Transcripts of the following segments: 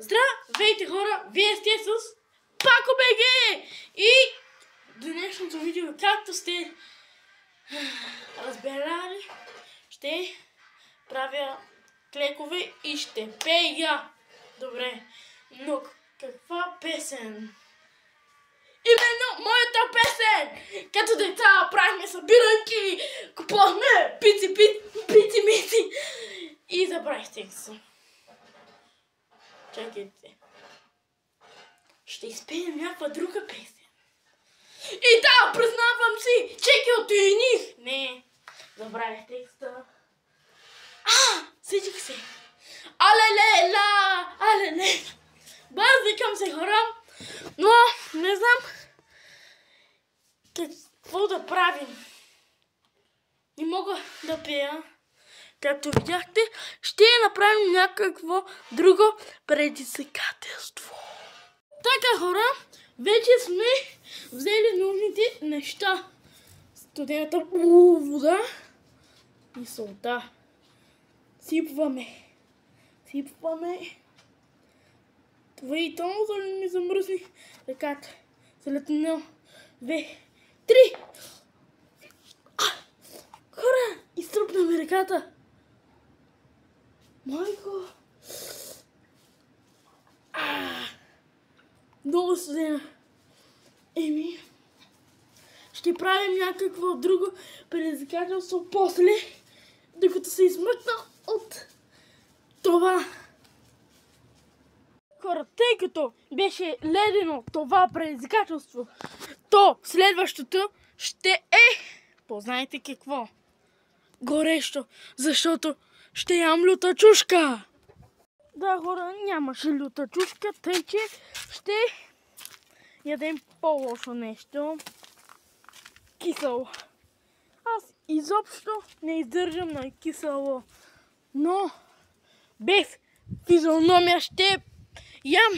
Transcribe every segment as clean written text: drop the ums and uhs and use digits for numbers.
Здравейте хора, вие сте с Пако БГ и днешното видео, както сте разбирали, ще правя клекове и ще пея. Добре, но каква песен? Именно моята песен! Като деца правихме събиранки, купувахме пици и забравих текста. Чакайте. Ще изпеем някаква друга песен. И да, признавам си, че ги отойних. Не, забравих текста. Сетих се. Алеле. Бързикам се, хора. Но не знам какво да правим. Не мога да пея. Както видяхте, ще направим някакво друго предизвикателство. Така, хора, вече сме взели нужните неща. Студената вода и солта. Сипваме. Твоително, за да не ми замръсни ръката. След 1, 2, 3. Хора, изтръпнаме ръката. Майко! Много студена. Ще правим някакво друго предизвикателство после, докато се измъкна от това. Хора, тъй като беше ледено това предизвикателство, то следващото ще е, познайте какво, горещо, защото ще ям люта чушка. Да, хора, нямаше люта чушка, тъй че ще ядем по-лошо нещо. Кисело. Аз изобщо не издържам на кисело. Но без физиономия ще ям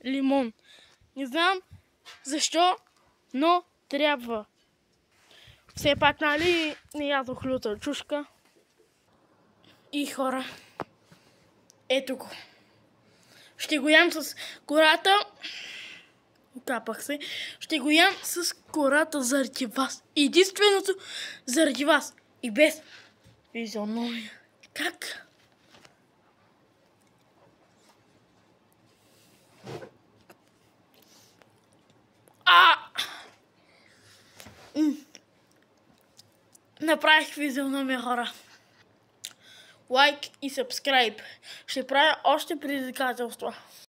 лимон. Не знам защо, но трябва. Все пак, нали, не ядох люта чушка. И хора, ето го. Ще го ям с кората. Капах се. Ще го ям с кората заради вас. Единственото заради вас. И без физиономия. Как? Направих физиономия, хора. Лайк и subscribe. Ще правя още предизвикателства.